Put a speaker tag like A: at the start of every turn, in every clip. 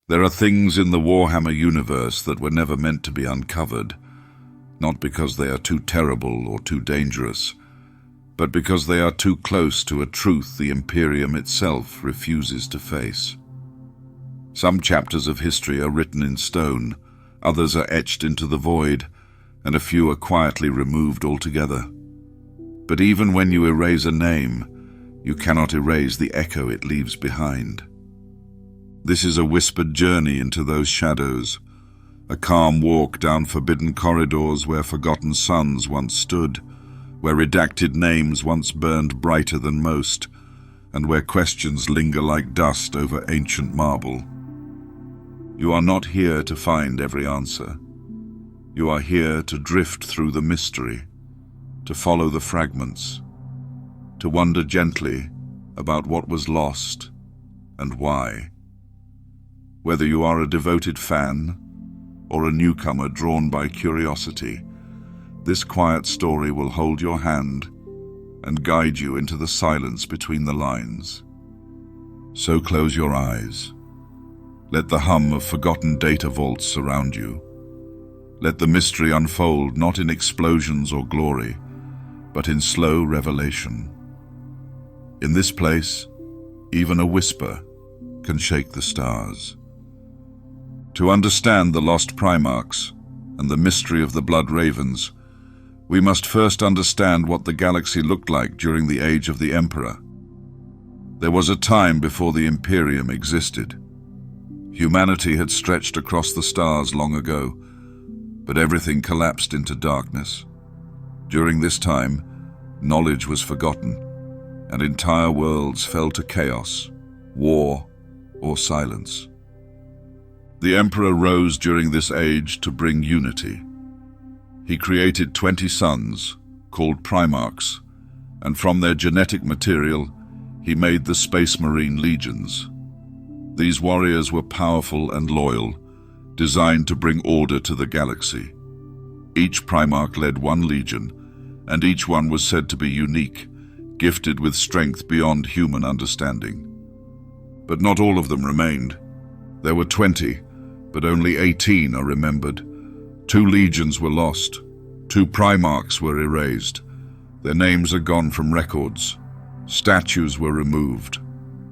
A: There are things in the Warhammer universe that were never meant to be uncovered, not because they are too terrible or too dangerous, but because they are too close to a truth the Imperium itself refuses to face. Some chapters of history are written in stone, others are etched into the void, and a few are quietly removed altogether. But even when you erase a name, you cannot erase the echo it leaves behind. This is a whispered journey into those shadows, a calm walk down forbidden corridors where forgotten suns once stood, where redacted names once burned brighter than most, and where questions linger like dust over ancient marble. You are not here to find every answer. You are here to drift through the mystery, to follow the fragments, to wonder gently about what was lost and why. Whether you are a devoted fan or a newcomer drawn by curiosity, this quiet story will hold your hand and guide you into the silence between the lines. So close your eyes. Let the hum of forgotten data vaults surround you. Let the mystery unfold not in explosions or glory, but in slow revelation. In this place, even a whisper can shake the stars. To understand the lost Primarchs and the mystery of the Blood Ravens, we must first understand what the galaxy looked like during the age of the Emperor. There was a time before the Imperium existed. Humanity had stretched across the stars long ago, but everything collapsed into darkness. During this time, knowledge was forgotten, and entire worlds fell to chaos, war, or silence. The Emperor rose during this age to bring unity. He created 20 sons, called Primarchs, and from their genetic material, he made the Space Marine legions. These warriors were powerful and loyal, designed to bring order to the galaxy. Each Primarch led one legion, and each one was said to be unique, gifted with strength beyond human understanding. But not all of them remained. There were 20, but only 18 are remembered. 2 legions were lost. 2 Primarchs were erased. Their names are gone from records. Statues were removed.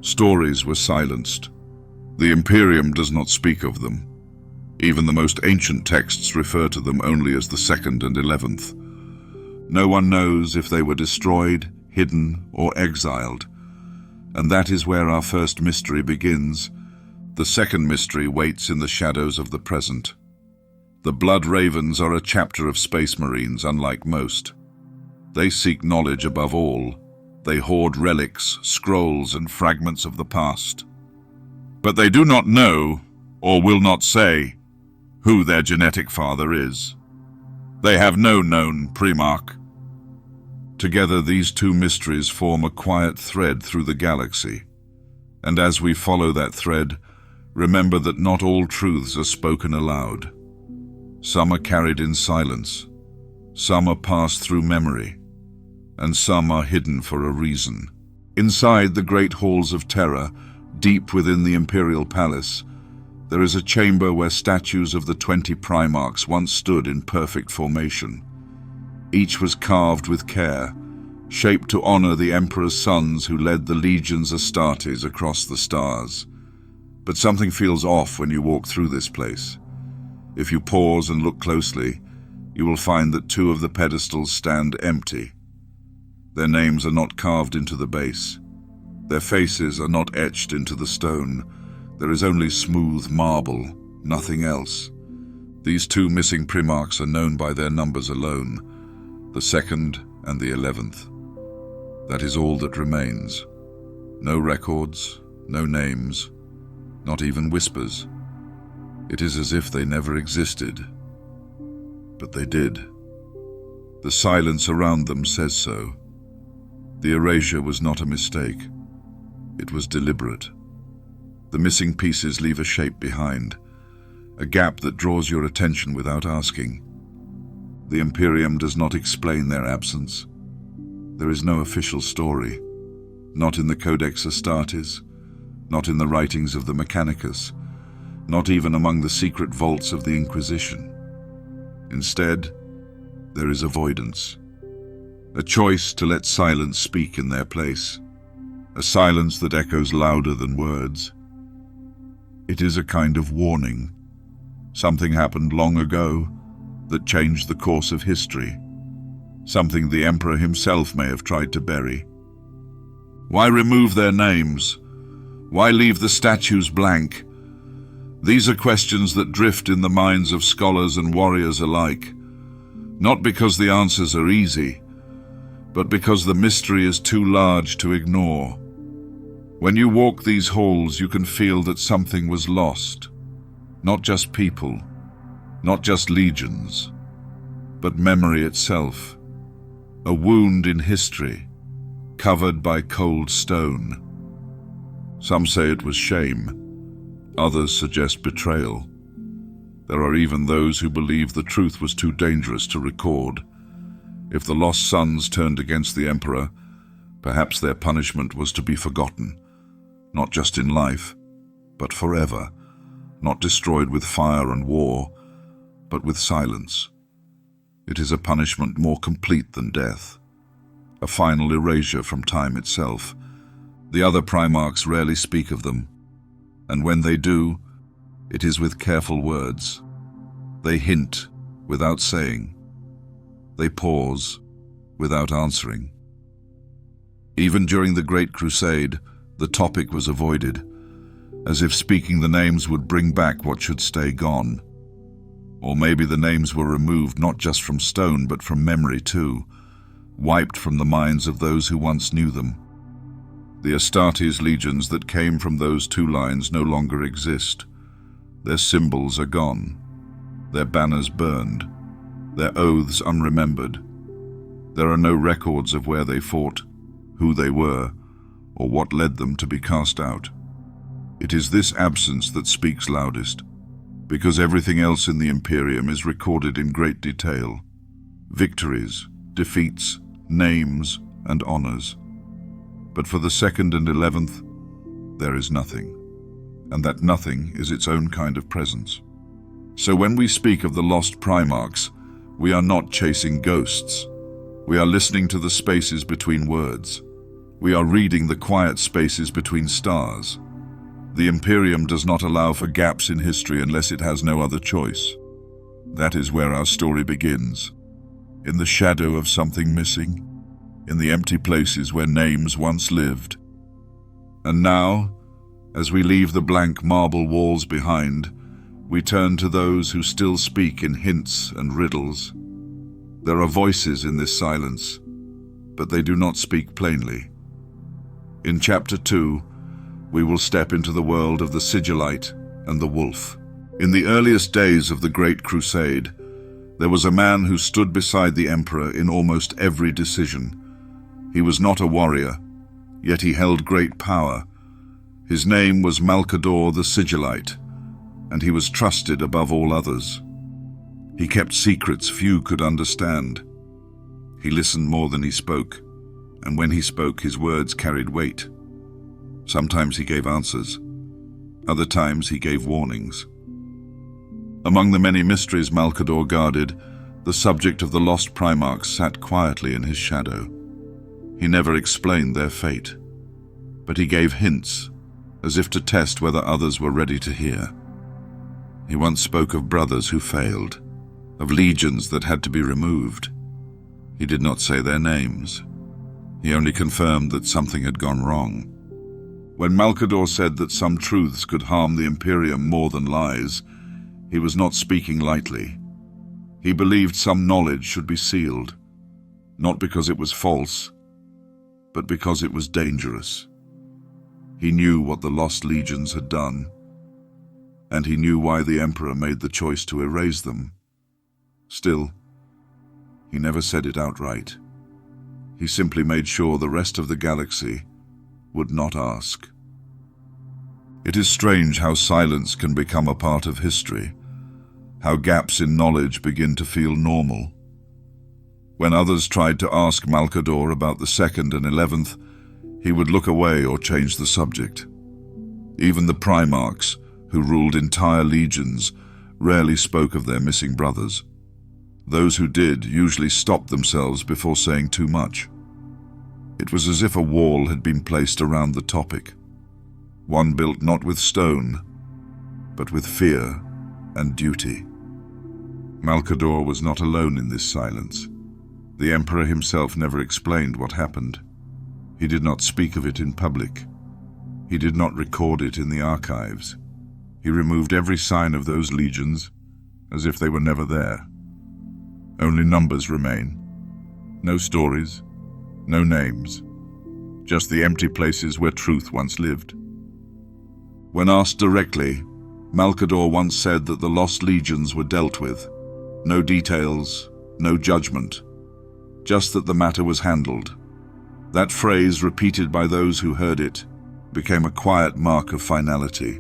A: Stories were silenced. The Imperium does not speak of them. Even the most ancient texts refer to them only as the 2nd and 11th. No one knows if they were destroyed, hidden, or exiled. And that is where our first mystery begins. The second mystery waits in the shadows of the present. The Blood Ravens are a chapter of Space Marines unlike most. They seek knowledge above all. They hoard relics, scrolls, and fragments of the past. But they do not know, or will not say, who their genetic father is. They have no known Primarch. Together, these 2 mysteries form a quiet thread through the galaxy. And as we follow that thread, remember that not all truths are spoken aloud. Some are carried in silence, some are passed through memory, and some are hidden for a reason. Inside the great halls of terror, deep within the Imperial Palace, there is a chamber where statues of the 20 Primarchs once stood in perfect formation. Each was carved with care, shaped to honor the Emperor's sons who led the legions Astartes across the stars. But something feels off when you walk through this place. If you pause and look closely, you will find that 2 of the pedestals stand empty. Their names are not carved into the base. Their faces are not etched into the stone. There is only smooth marble, nothing else. These 2 missing Primarchs are known by their numbers alone, the 2nd and the 11th. That is all that remains. No records, no names, not even whispers. It is as if they never existed. But they did. The silence around them says so. The erasure was not a mistake. It was deliberate. The missing pieces leave a shape behind, a gap that draws your attention without asking. The Imperium does not explain their absence. There is no official story, not in the Codex Astartes, not in the writings of the Mechanicus, not even among the secret vaults of the Inquisition. Instead, there is avoidance, a choice to let silence speak in their place, a silence that echoes louder than words. It is a kind of warning. Something happened long ago that changed the course of history, something the Emperor himself may have tried to bury. Why remove their names? Why leave the statues blank? These are questions that drift in the minds of scholars and warriors alike, not because the answers are easy, but because the mystery is too large to ignore. When you walk these halls, you can feel that something was lost. Not just people, not just legions, but memory itself. A wound in history, covered by cold stone. Some say it was shame. Others suggest betrayal. There are even those who believe the truth was too dangerous to record. If the lost sons turned against the Emperor, perhaps their punishment was to be forgotten, not just in life, but forever, not destroyed with fire and war, but with silence. It is a punishment more complete than death, a final erasure from time itself. The other Primarchs rarely speak of them, and when they do, it is with careful words. They hint without saying. They pause without answering. Even during the Great Crusade, the topic was avoided, as if speaking the names would bring back what should stay gone. Or maybe the names were removed not just from stone, but from memory too, wiped from the minds of those who once knew them. The Astartes legions that came from those two lines no longer exist. Their symbols are gone, their banners burned, their oaths unremembered. There are no records of where they fought, who they were, or what led them to be cast out. It is this absence that speaks loudest, because everything else in the Imperium is recorded in great detail. Victories, defeats, names, and honors. But for the 2nd and 11th, there is nothing. And that nothing is its own kind of presence. So when we speak of the lost Primarchs, we are not chasing ghosts. We are listening to the spaces between words. We are reading the quiet spaces between stars. The Imperium does not allow for gaps in history unless it has no other choice. That is where our story begins. In the shadow of something missing, in the empty places where names once lived. And now, as we leave the blank marble walls behind, we turn to those who still speak in hints and riddles. There are voices in this silence, but they do not speak plainly. In Chapter 2, we will step into the world of the Sigilite and the Wolf. In the earliest days of the Great Crusade, there was a man who stood beside the Emperor in almost every decision. He was not a warrior, yet he held great power. His name was Malcador the Sigilite, and he was trusted above all others. He kept secrets few could understand. He listened more than he spoke, and when he spoke, his words carried weight. Sometimes he gave answers, other times he gave warnings. Among the many mysteries Malcador guarded, the subject of the lost Primarchs sat quietly in his shadow. He never explained their fate, but he gave hints, as if to test whether others were ready to hear. He once spoke of brothers who failed, of legions that had to be removed. He did not say their names. He only confirmed that something had gone wrong. When Malcador said that some truths could harm the Imperium more than lies, he was not speaking lightly. He believed some knowledge should be sealed, not because it was false, but because it was dangerous. He knew what the lost legions had done, and he knew why the Emperor made the choice to erase them. Still, he never said it outright. He simply made sure the rest of the galaxy would not ask. It is strange how silence can become a part of history, how gaps in knowledge begin to feel normal. When others tried to ask Malcador about the 2nd and 11th, he would look away or change the subject. Even the Primarchs, who ruled entire legions, rarely spoke of their missing brothers. Those who did usually stopped themselves before saying too much. It was as if a wall had been placed around the topic, one built not with stone, but with fear and duty. Malcador was not alone in this silence. The Emperor himself never explained what happened. He did not speak of it in public. He did not record it in the archives. He removed every sign of those legions, as if they were never there. Only numbers remain. No stories, no names, just the empty places where truth once lived. When asked directly, Malcador once said that the lost legions were dealt with. No details, no judgment, just that the matter was handled. That phrase, repeated by those who heard it, became a quiet mark of finality.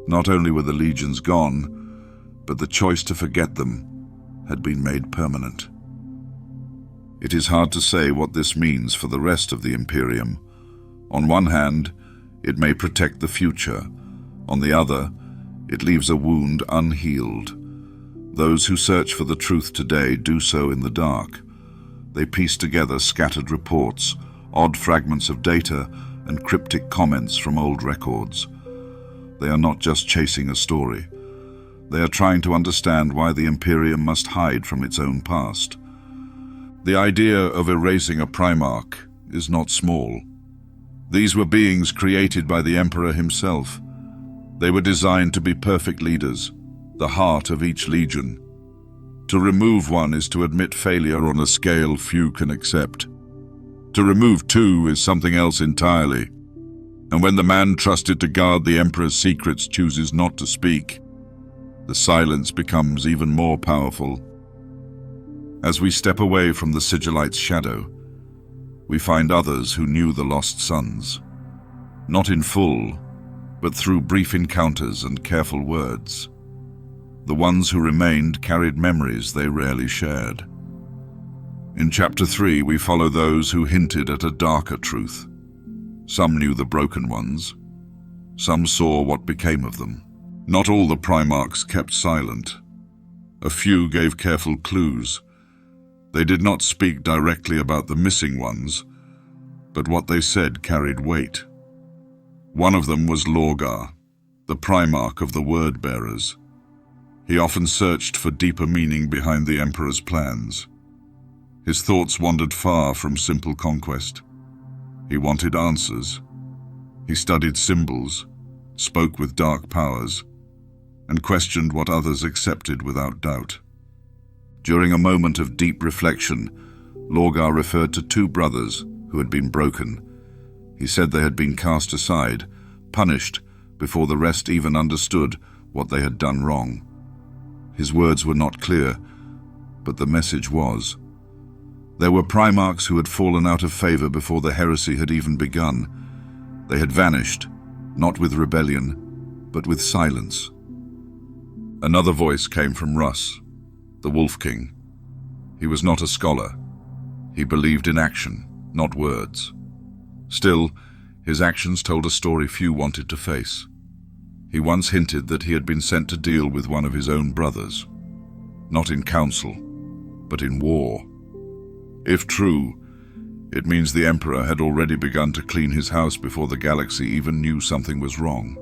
A: Not only were the legions gone, but the choice to forget them had been made permanent. It is hard to say what this means for the rest of the Imperium. On one hand, it may protect the future. On the other, it leaves a wound unhealed. Those who search for the truth today do so in the dark. They piece together scattered reports, odd fragments of data, and cryptic comments from old records. They are not just chasing a story. They are trying to understand why the Imperium must hide from its own past. The idea of erasing a Primarch is not small. These were beings created by the Emperor himself. They were designed to be perfect leaders, the heart of each legion. To remove one is to admit failure on a scale few can accept. To remove two is something else entirely. And when the man trusted to guard the Emperor's secrets chooses not to speak, the silence becomes even more powerful. As we step away from the Sigilite's shadow, we find others who knew the lost sons. Not in full, but through brief encounters and careful words. The ones who remained carried memories they rarely shared. In Chapter 3, we follow those who hinted at a darker truth. Some knew the broken ones. Some saw what became of them. Not all the Primarchs kept silent. A few gave careful clues. They did not speak directly about the missing ones, but what they said carried weight. One of them was Lorgar, the Primarch of the Word-Bearers. He often searched for deeper meaning behind the Emperor's plans. His thoughts wandered far from simple conquest. He wanted answers. He studied symbols, spoke with dark powers, and questioned what others accepted without doubt. During a moment of deep reflection, Lorgar referred to two brothers who had been broken. He said they had been cast aside, punished, before the rest even understood what they had done wrong. His words were not clear, but the message was. There were Primarchs who had fallen out of favor before the heresy had even begun. They had vanished, not with rebellion, but with silence. Another voice came from Russ, the Wolf King. He was not a scholar. He believed in action, not words. Still, his actions told a story few wanted to face. He once hinted that he had been sent to deal with one of his own brothers. Not in council, but in war. If true, it means the Emperor had already begun to clean his house before the galaxy even knew something was wrong.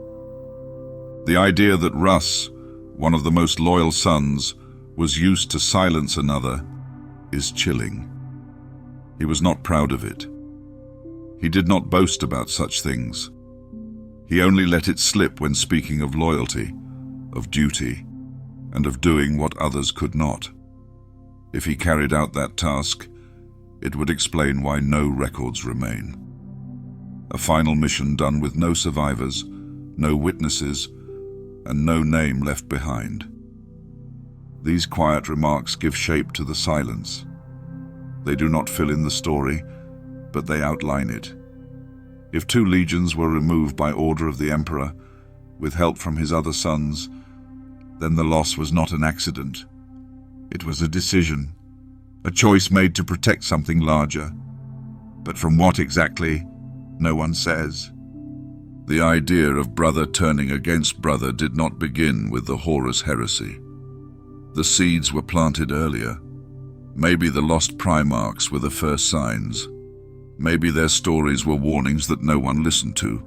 A: The idea that Russ, one of the most loyal sons, was used to silence another is chilling. He was not proud of it. He did not boast about such things. He only let it slip when speaking of loyalty, of duty, and of doing what others could not. If he carried out that task, it would explain why no records remain. A final mission done with no survivors, no witnesses, and no name left behind. These quiet remarks give shape to the silence. They do not fill in the story, but they outline it. If two legions were removed by order of the Emperor, with help from his other sons, then the loss was not an accident. It was a decision, a choice made to protect something larger. But from what exactly, no one says. The idea of brother turning against brother did not begin with the Horus heresy. The seeds were planted earlier. Maybe the lost Primarchs were the first signs. Maybe their stories were warnings that no one listened to.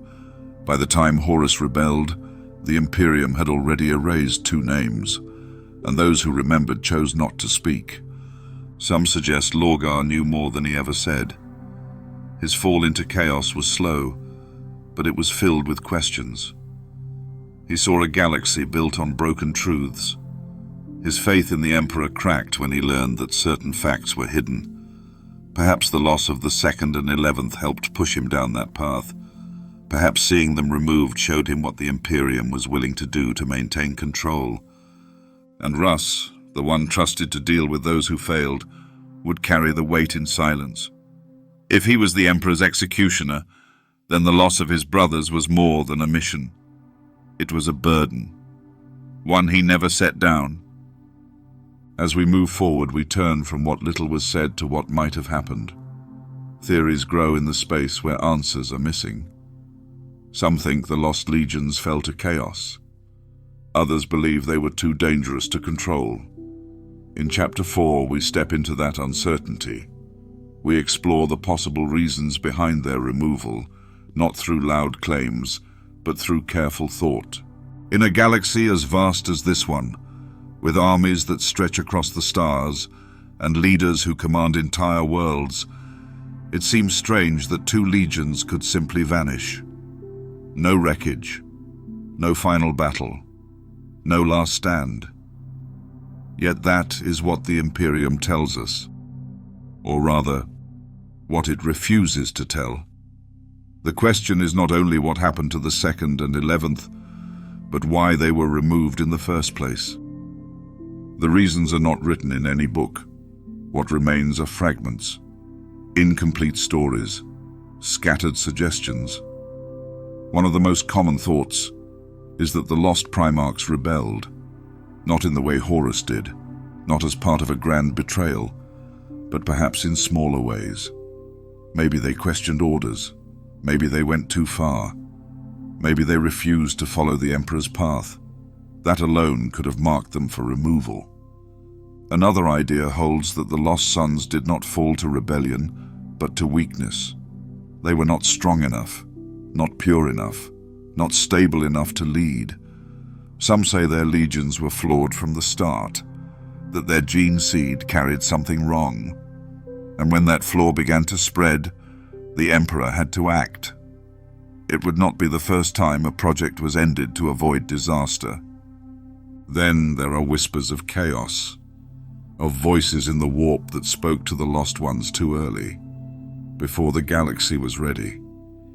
A: By the time Horus rebelled, the Imperium had already erased 2 names, and those who remembered chose not to speak. Some suggest Lorgar knew more than he ever said. His fall into chaos was slow, but it was filled with questions. He saw a galaxy built on broken truths. His faith in the Emperor cracked when he learned that certain facts were hidden. Perhaps the loss of the 2nd and 11th helped push him down that path. Perhaps seeing them removed showed him what the Imperium was willing to do to maintain control. And Russ, the one trusted to deal with those who failed, would carry the weight in silence. If he was the Emperor's executioner, then the loss of his brothers was more than a mission. It was a burden, one he never set down. As we move forward, we turn from what little was said to what might have happened. Theories grow in the space where answers are missing. Some think the lost legions fell to chaos. Others believe they were too dangerous to control. In Chapter 4, we step into that uncertainty. We explore the possible reasons behind their removal, not through loud claims, but through careful thought. In a galaxy as vast as this one, with armies that stretch across the stars and leaders who command entire worlds, it seems strange that 2 legions could simply vanish. No wreckage, no final battle, no last stand. Yet that is what the Imperium tells us, or rather, what it refuses to tell. The question is not only what happened to the 2nd and 11th, but why they were removed in the first place. The reasons are not written in any book. What remains are fragments, incomplete stories, scattered suggestions. One of the most common thoughts is that the lost Primarchs rebelled, not in the way Horus did, not as part of a grand betrayal, but perhaps in smaller ways. Maybe they questioned orders. Maybe they went too far. Maybe they refused to follow the Emperor's path. That alone could have marked them for removal. Another idea holds that the lost sons did not fall to rebellion, but to weakness. They were not strong enough, not pure enough, not stable enough to lead. Some say their legions were flawed from the start, that their gene seed carried something wrong. And when that flaw began to spread, the Emperor had to act. It would not be the first time a project was ended to avoid disaster. Then there are whispers of chaos, of voices in the warp that spoke to the lost ones too early, before the galaxy was ready,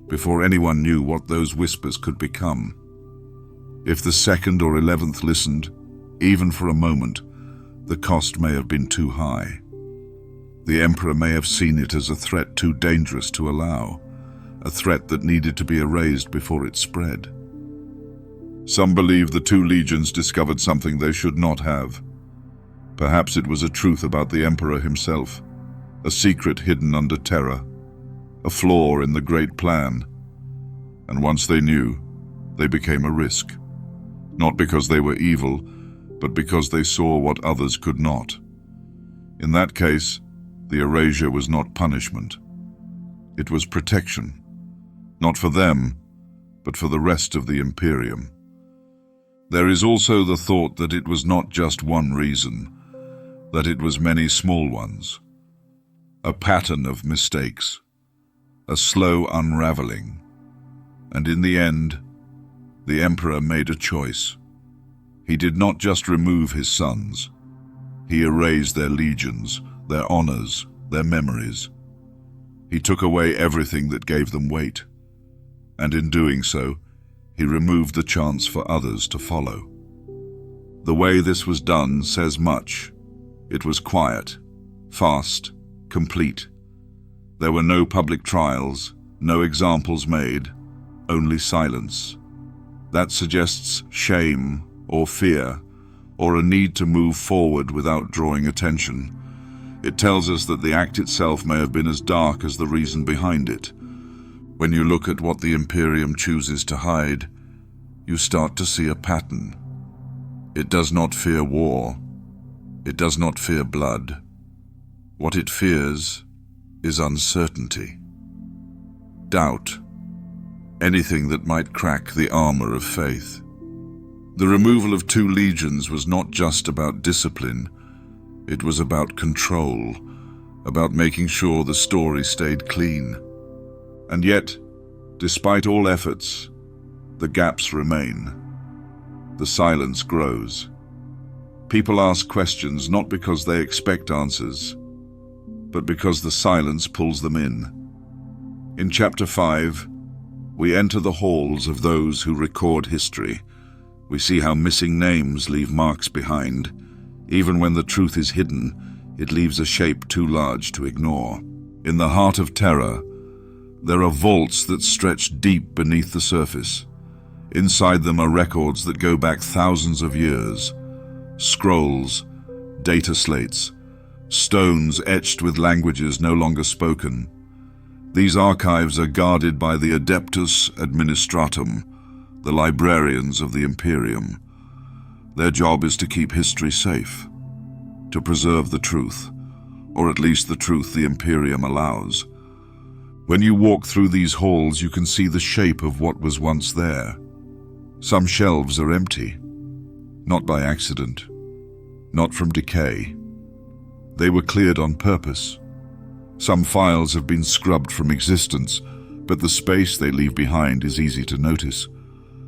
A: before anyone knew what those whispers could become. If the 2nd or 11th listened, even for a moment, the cost may have been too high. The Emperor may have seen it as a threat too dangerous to allow, a threat that needed to be erased before it spread. Some believe the 2 legions discovered something they should not have. Perhaps it was a truth about the Emperor himself, a secret hidden under terror, a flaw in the great plan. And once they knew, they became a risk. Not because they were evil, but because they saw what others could not. In that case, the erasure was not punishment. It was protection, not for them, but for the rest of the Imperium. There is also the thought that it was not just one reason, that it was many small ones. A pattern of mistakes, a slow unraveling. And in the end, the Emperor made a choice. He did not just remove his sons. He erased their legions, their honors, their memories. He took away everything that gave them weight. And in doing so, he removed the chance for others to follow. The way this was done says much. It was quiet, fast, complete. There were no public trials, no examples made, only silence. That suggests shame or fear, or a need to move forward without drawing attention. It tells us that the act itself may have been as dark as the reason behind it. When you look at what the Imperium chooses to hide, you start to see a pattern. It does not fear war. It does not fear blood. What it fears is uncertainty, doubt, anything that might crack the armor of faith. The removal of 2 legions was not just about discipline. It was about control, about making sure the story stayed clean. And yet, despite all efforts, the gaps remain. The silence grows. People ask questions not because they expect answers, but because the silence pulls them in. In Chapter 5, we enter the halls of those who record history. We see how missing names leave marks behind. Even when the truth is hidden, it leaves a shape too large to ignore. In the heart of terror, there are vaults that stretch deep beneath the surface. Inside them are records that go back thousands of years. Scrolls, data slates, stones etched with languages no longer spoken. These archives are guarded by the Adeptus Administratum, the librarians of the Imperium. Their job is to keep history safe, to preserve the truth, or at least the truth the Imperium allows. When you walk through these halls, you can see the shape of what was once there. Some shelves are empty, not by accident, not from decay. They were cleared on purpose. Some files have been scrubbed from existence, but the space they leave behind is easy to notice.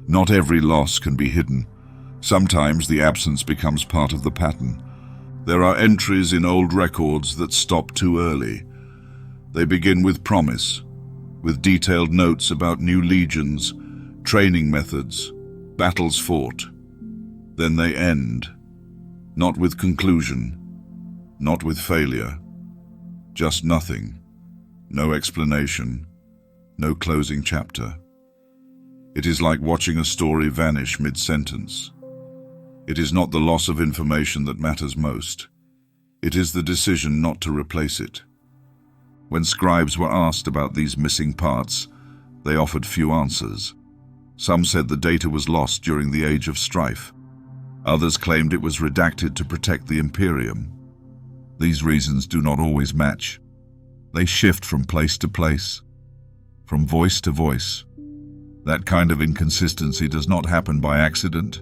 A: Not every loss can be hidden. Sometimes the absence becomes part of the pattern. There are entries in old records that stop too early. They begin with promise, with detailed notes about new legions, training methods, battles fought. Then they end, not with conclusion, not with failure, just nothing, no explanation, no closing chapter. It is like watching a story vanish mid-sentence. It is not the loss of information that matters most. It is the decision not to replace it. When scribes were asked about these missing parts, they offered few answers. Some said the data was lost during the Age of Strife. Others claimed it was redacted to protect the Imperium. These reasons do not always match. They shift from place to place, from voice to voice. That kind of inconsistency does not happen by accident.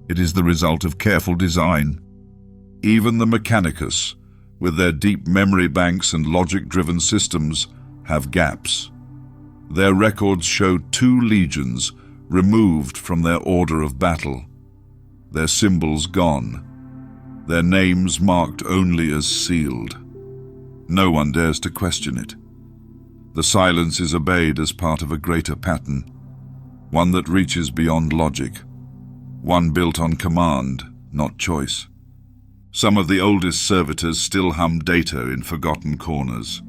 A: It is the result of careful design. Even the Mechanicus, with their deep memory banks and logic-driven systems, have gaps. Their records show 2 legions removed from their order of battle, their symbols gone, their names marked only as sealed. No one dares to question it. The silence is obeyed as part of a greater pattern, one that reaches beyond logic, one built on command, not choice. Some of the oldest servitors still hum data in forgotten corners,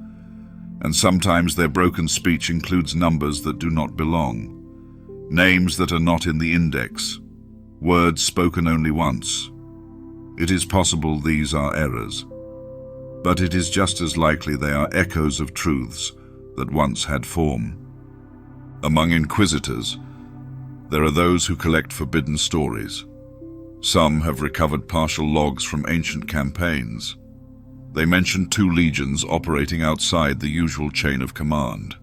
A: and sometimes their broken speech includes numbers that do not belong, names that are not in the index, words spoken only once. It is possible these are errors, but it is just as likely they are echoes of truths that once had form. Among inquisitors, there are those who collect forbidden stories. Some have recovered partial logs from ancient campaigns. They mention 2 legions operating outside the usual chain of command.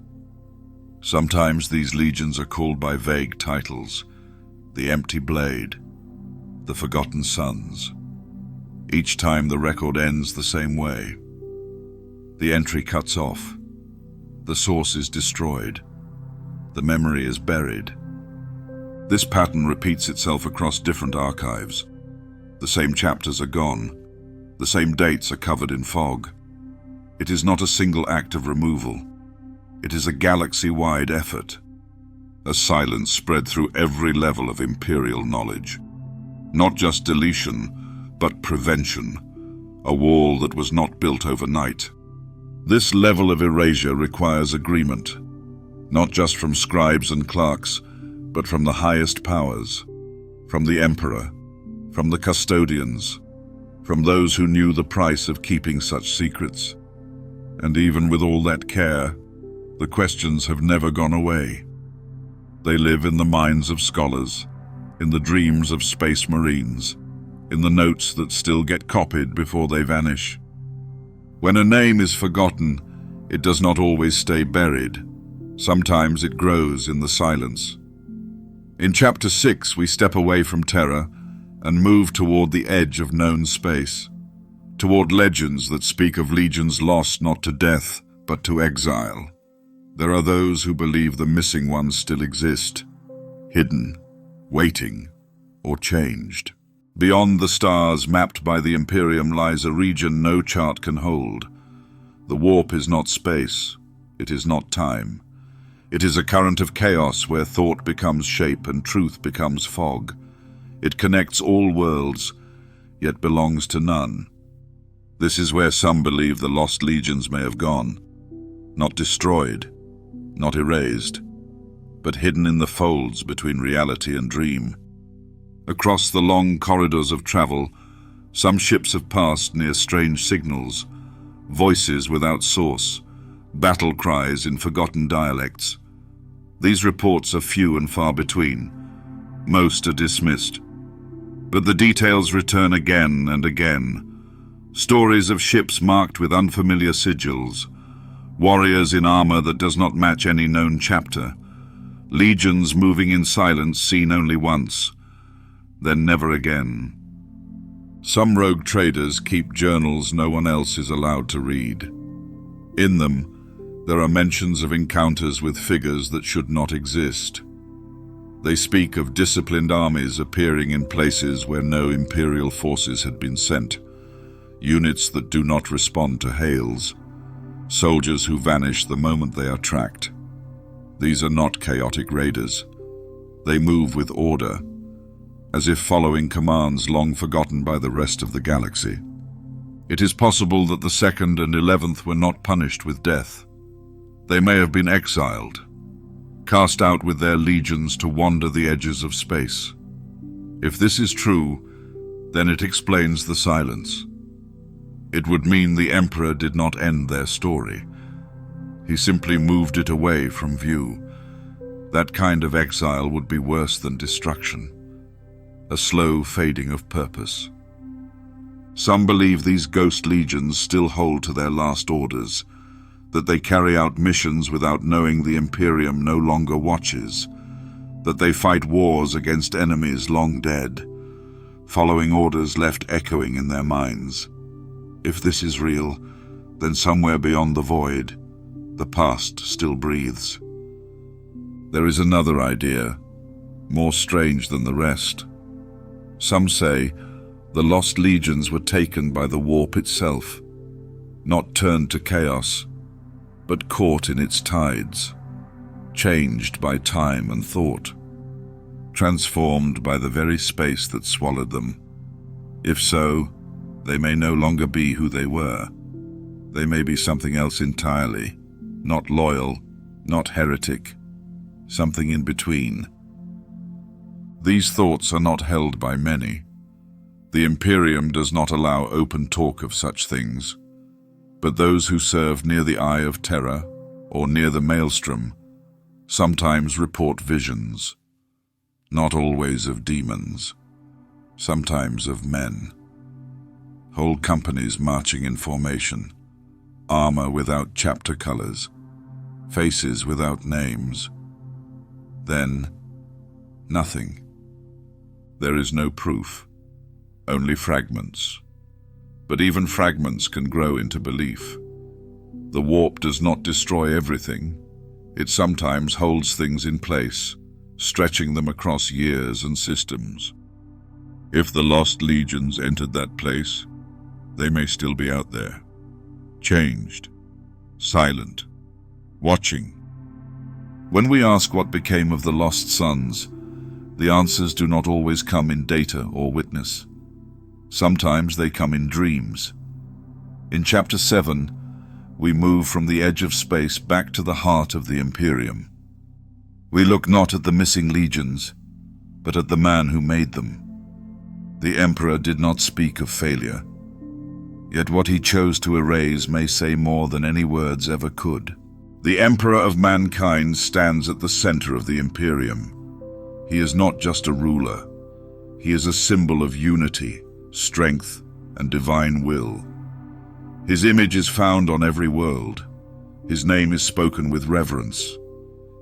A: Sometimes these legions are called by vague titles: the Empty Blade, the Forgotten Sons. Each time the record ends the same way. The entry cuts off. The source is destroyed. The memory is buried. This pattern repeats itself across different archives. The same chapters are gone. The same dates are covered in fog. It is not a single act of removal. It is a galaxy-wide effort. A silence spread through every level of Imperial knowledge. Not just deletion, but prevention. A wall that was not built overnight. This level of erasure requires agreement, not just from scribes and clerks, but from the highest powers, from the Emperor, from the custodians, from those who knew the price of keeping such secrets. And even with all that care, The questions have never gone away. They live in the minds of scholars, in the dreams of space marines, in the notes that still get copied before they vanish. When a name is forgotten, it does not always stay buried. Sometimes it grows in the silence. In Chapter 6, we step away from terror and move toward the edge of known space, toward legends that speak of legions lost not to death, but to exile. There are those who believe the missing ones still exist, hidden, waiting, or changed. Beyond the stars mapped by the Imperium lies a region no chart can hold. The warp is not space, it is not time. It is a current of chaos where thought becomes shape and truth becomes fog. It connects all worlds, yet belongs to none. This is where some believe the lost legions may have gone, not destroyed, not erased, but hidden in the folds between reality and dream. Across the long corridors of travel, some ships have passed near strange signals, voices without source, battle cries in forgotten dialects. These reports are few and far between. Most are dismissed. But the details return again and again. Stories of ships marked with unfamiliar sigils, warriors in armor that does not match any known chapter, legions moving in silence seen only once, then never again. Some rogue traders keep journals no one else is allowed to read. In them, there are mentions of encounters with figures that should not exist. They speak of disciplined armies appearing in places where no Imperial forces had been sent, units that do not respond to hails, soldiers who vanish the moment they are tracked. These are not chaotic raiders. They move with order, as if following commands long forgotten by the rest of the galaxy. It is possible that the 2nd and 11th were not punished with death. They may have been exiled, cast out with their legions to wander the edges of space. If this is true, then it explains the silence. It would mean the Emperor did not end their story. He simply moved it away from view. That kind of exile would be worse than destruction, a slow fading of purpose. Some believe these ghost legions still hold to their last orders, that they carry out missions without knowing the Imperium no longer watches, that they fight wars against enemies long dead, following orders left echoing in their minds. If this is real, then somewhere beyond the void, the past still breathes. There is another idea, more strange than the rest. Some say the lost legions were taken by the warp itself, not turned to chaos, but caught in its tides, changed by time and thought, transformed by the very space that swallowed them. If so, they may no longer be who they were. They may be something else entirely, not loyal, not heretic, something in between. These thoughts are not held by many. The Imperium does not allow open talk of such things, but those who serve near the Eye of Terror or near the Maelstrom sometimes report visions, not always of demons, sometimes of men. Whole companies marching in formation, armor without chapter colors, faces without names. Then, nothing. There is no proof, only fragments. But even fragments can grow into belief. The warp does not destroy everything. It sometimes holds things in place, stretching them across years and systems. If the lost legions entered that place, they may still be out there, changed, silent, watching. When we ask what became of the lost sons, the answers do not always come in data or witness. Sometimes they come in dreams. In Chapter 7, we move from the edge of space back to the heart of the Imperium. We look not at the missing legions, but at the man who made them. The Emperor did not speak of failure, yet what he chose to erase may say more than any words ever could. The Emperor of mankind stands at the center of the Imperium. He is not just a ruler. He is a symbol of unity, strength, and divine will. His image is found on every world. His name is spoken with reverence.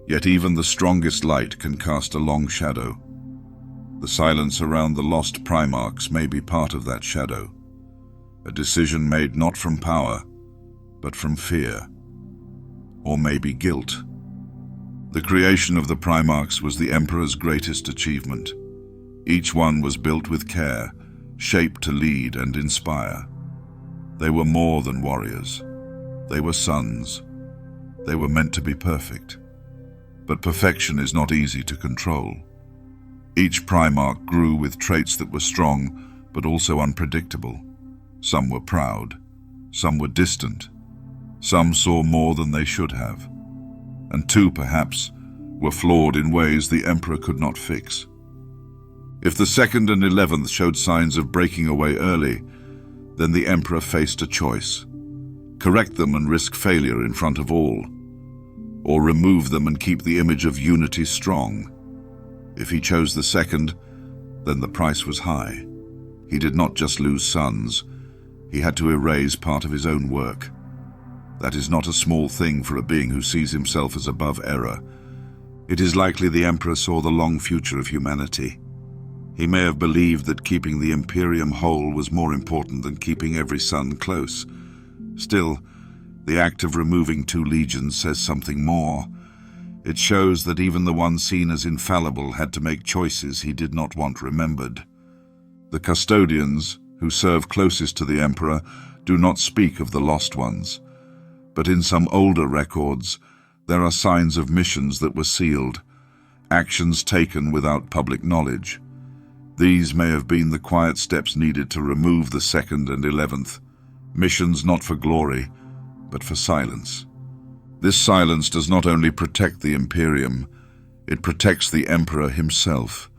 A: Yet even the strongest light can cast a long shadow. The silence around the lost Primarchs may be part of that shadow. A decision made not from power, but from fear. Or maybe guilt. The creation of the Primarchs was the Emperor's greatest achievement. Each one was built with care, shaped to lead and inspire. They were more than warriors. They were sons. They were meant to be perfect. But perfection is not easy to control. Each Primarch grew with traits that were strong, but also unpredictable. Some were proud. Some were distant. Some saw more than they should have. And two, perhaps, were flawed in ways the Emperor could not fix. If the 2nd and 11th showed signs of breaking away early, then the Emperor faced a choice. Correct them and risk failure in front of all, or remove them and keep the image of unity strong. If he chose the second, then the price was high. He did not just lose sons, he had to erase part of his own work. That is not a small thing for a being who sees himself as above error. It is likely the Emperor saw the long future of humanity. He may have believed that keeping the Imperium whole was more important than keeping every son close. Still, the act of removing 2 legions says something more. It shows that even the one seen as infallible had to make choices he did not want remembered. The custodians, who serve closest to the Emperor, do not speak of the lost ones. But in some older records, there are signs of missions that were sealed, actions taken without public knowledge. These may have been the quiet steps needed to remove the 2nd and 11th, missions not for glory, but for silence. This silence does not only protect the Imperium, it protects the Emperor himself.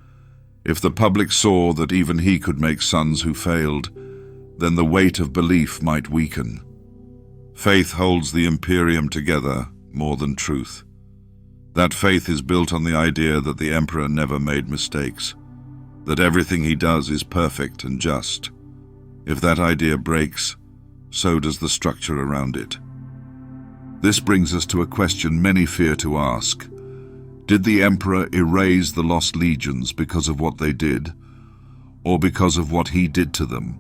A: If the public saw that even he could make sons who failed, then the weight of belief might weaken. Faith holds the Imperium together more than truth. That faith is built on the idea that the Emperor never made mistakes, that everything he does is perfect and just. If that idea breaks, so does the structure around it. This brings us to a question many fear to ask. Did the Emperor erase the lost legions because of what they did, or because of what he did to them?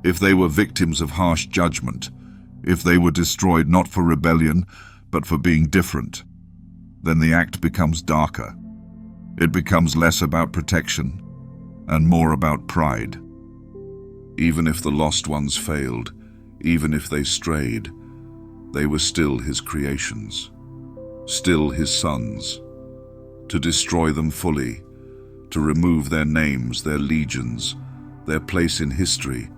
A: If they were victims of harsh judgment, if they were destroyed not for rebellion, but for being different, then the act becomes darker. It becomes less about protection and more about pride. Even if the lost ones failed, even if they strayed, they were still his creations, still his sons. To destroy them fully, to remove their names, their legions, their place in history,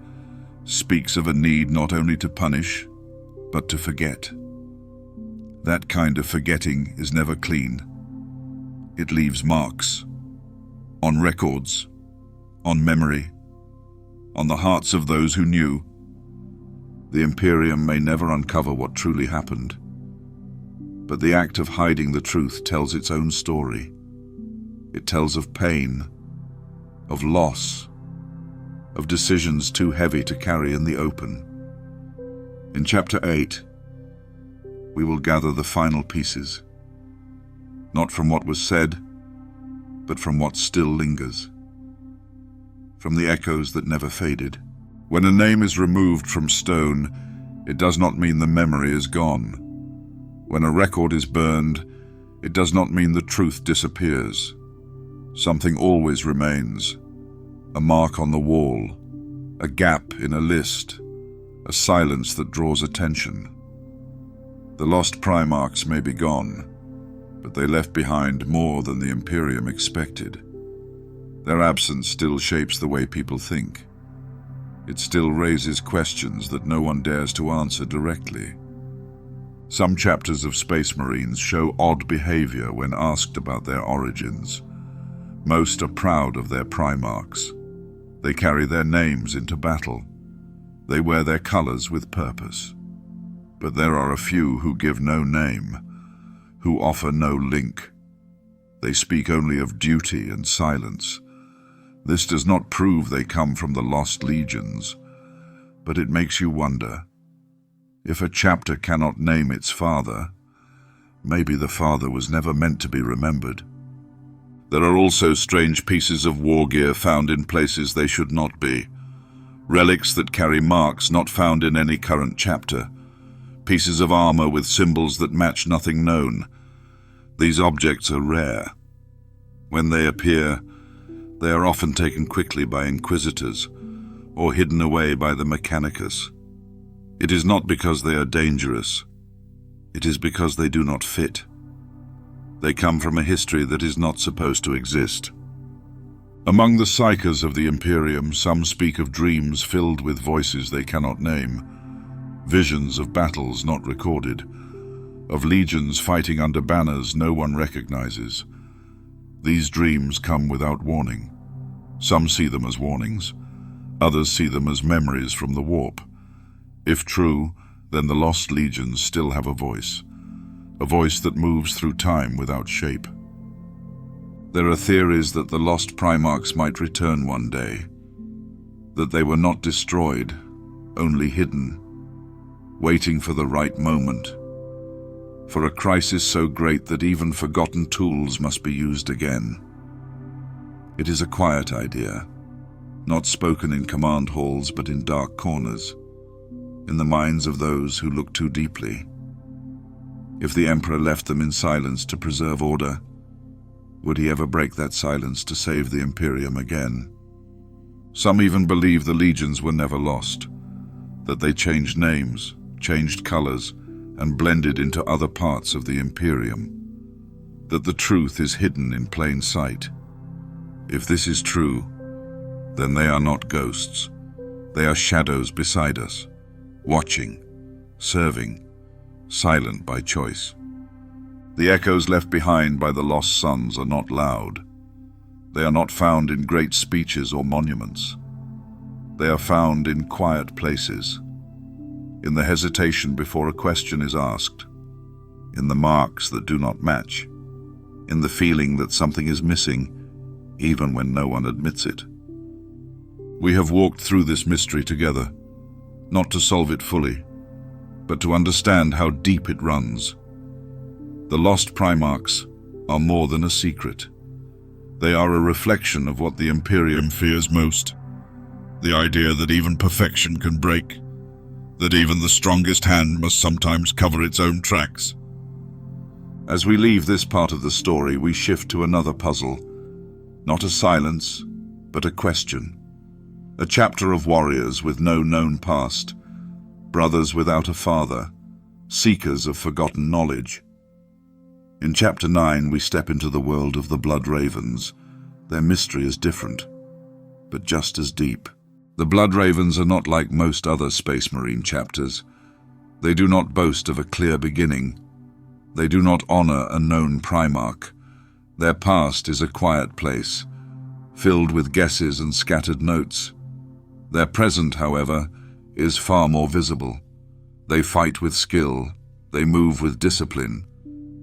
A: speaks of a need not only to punish, but to forget. That kind of forgetting is never clean. It leaves marks, on records, on memory, on the hearts of those who knew. The Imperium may never uncover what truly happened, but the act of hiding the truth tells its own story. It tells of pain, of loss, of decisions too heavy to carry in the open. In Chapter 8, we will gather the final pieces, not from what was said, but from what still lingers, from the echoes that never faded. When a name is removed from stone, it does not mean the memory is gone. When a record is burned, it does not mean the truth disappears. Something always remains, a mark on the wall, a gap in a list, a silence that draws attention. The lost Primarchs may be gone, but they left behind more than the Imperium expected. Their absence still shapes the way people think. It still raises questions that no one dares to answer directly. Some chapters of Space Marines show odd behavior when asked about their origins. Most are proud of their Primarchs. They carry their names into battle. They wear their colors with purpose. But there are a few who give no name, who offer no link. They speak only of duty and silence. This does not prove they come from the lost legions, but it makes you wonder. If a chapter cannot name its father, maybe the father was never meant to be remembered. There are also strange pieces of war gear found in places they should not be. Relics that carry marks not found in any current chapter. Pieces of armor with symbols that match nothing known. These objects are rare. When they appear, they are often taken quickly by inquisitors or hidden away by the Mechanicus. It is not because they are dangerous. It is because they do not fit. They come from a history that is not supposed to exist. Among the psychers of the Imperium, some speak of dreams filled with voices they cannot name, visions of battles not recorded, of legions fighting under banners no one recognizes. These dreams come without warning. Some see them as warnings. Others see them as memories from the warp. If true, then the lost legions still have a voice that moves through time without shape. There are theories that the lost Primarchs might return one day, that they were not destroyed, only hidden, waiting for the right moment, for a crisis so great that even forgotten tools must be used again. It is a quiet idea, not spoken in command halls but in dark corners, in the minds of those who look too deeply. If the Emperor left them in silence to preserve order, would he ever break that silence to save the Imperium again? Some even believe the legions were never lost, that they changed names, changed colors, and blended into other parts of the Imperium, that the truth is hidden in plain sight. If this is true, then they are not ghosts. They are shadows beside us, watching, serving, silent by choice. The echoes left behind by the lost sons are not loud. They are not found in great speeches or monuments. They are found in quiet places, in the hesitation before a question is asked, in the marks that do not match, in the feeling that something is missing, even when no one admits it. We have walked through this mystery together, not to solve it fully, but to understand how deep it runs. The lost Primarchs are more than a secret. They are a reflection of what the Imperium fears most. The idea that even perfection can break, that even the strongest hand must sometimes cover its own tracks. As we leave this part of the story, we shift to another puzzle. Not a silence, but a question. A chapter of warriors with no known past, brothers without a father, seekers of forgotten knowledge. In Chapter 9, we step into the world of the Blood Ravens. Their mystery is different, but just as deep. The Blood Ravens are not like most other Space Marine chapters. They do not boast of a clear beginning. They do not honor a known Primarch. Their past is a quiet place, filled with guesses and scattered notes. Their present, however, is far more visible. They fight with skill. They move with discipline.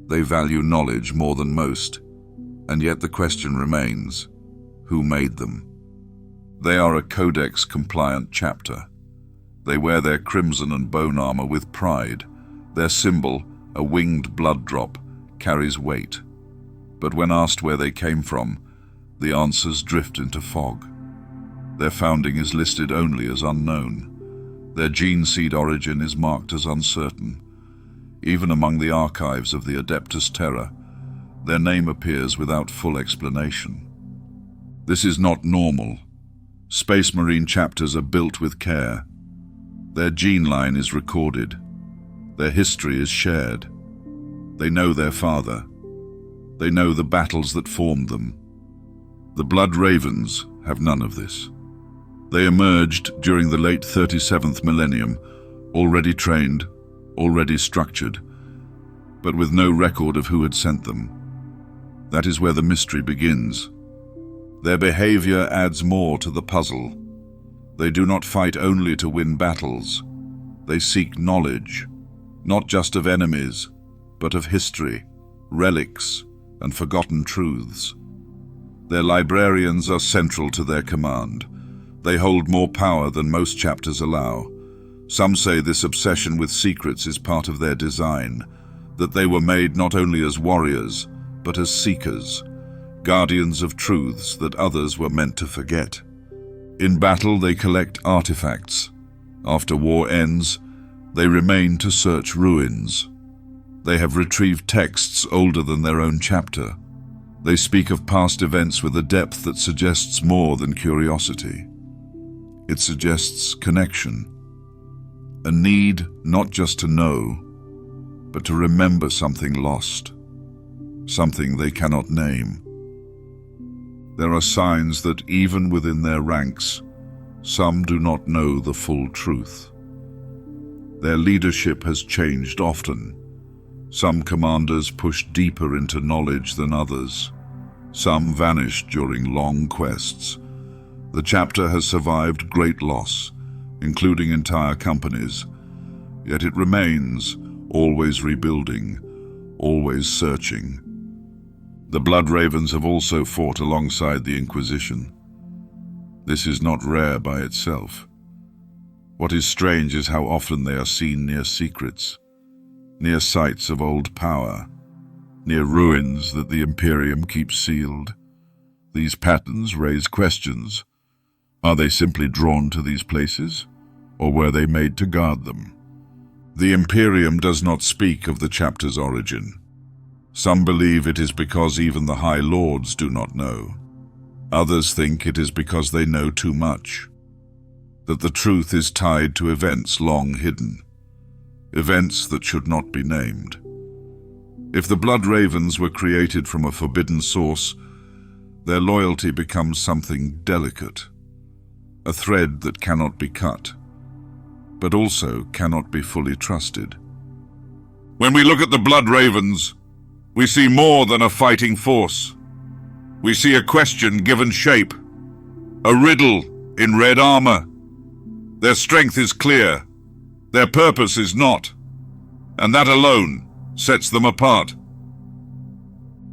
A: They value knowledge more than most, and yet the question remains, who made them? They are a Codex-compliant chapter. They wear their crimson and bone armor with pride. Their symbol, a winged blood drop, carries weight. But when asked where they came from, the answers drift into fog. Their founding is listed only as unknown. Their gene seed origin is marked as uncertain. Even among the archives of the Adeptus Terra, their name appears without full explanation. This is not normal. Space Marine chapters are built with care. Their gene line is recorded. Their history is shared. They know their father. They know the battles that formed them. The Blood Ravens have none of this. They emerged during the late 37th millennium, already trained, already structured, but with no record of who had sent them. That is where the mystery begins. Their behavior adds more to the puzzle. They do not fight only to win battles. They seek knowledge. not just of enemies, but of history, relics, and forgotten truths. Their librarians are central to their command. They hold more power than most chapters allow. Some say this obsession with secrets is part of their design, that they were made not only as warriors, but as seekers, guardians of truths that others were meant to forget. In battle, they collect artifacts. After war ends, they remain to search ruins. They have retrieved texts older than their own chapter. They speak of past events with a depth that suggests more than curiosity. It suggests connection, a need not just to know, but to remember something lost, something they cannot name. There are signs that even within their ranks, some do not know the full truth. Their leadership has changed often. Some commanders pushed deeper into knowledge than others. Some vanished during long quests. The chapter has survived great loss, including entire companies, yet it remains, always rebuilding, always searching. The Blood Ravens have also fought alongside the Inquisition. This is not rare by itself. What is strange is how often they are seen near secrets, near sites of old power, near ruins that the Imperium keeps sealed. These patterns raise questions. Are they simply drawn to these places, or were they made to guard them? The Imperium does not speak of the chapter's origin. Some believe it is because even the High Lords do not know. Others think it is because they know too much, that the truth is tied to events long hidden, events that should not be named. If the Blood Ravens were created from a forbidden source, their loyalty becomes something delicate, a thread that cannot be cut, but also cannot be fully trusted. When we look at the Blood Ravens, we see more than a fighting force. We see a question given shape, a riddle in red armor. Their strength is clear, their purpose is not, and that alone sets them apart.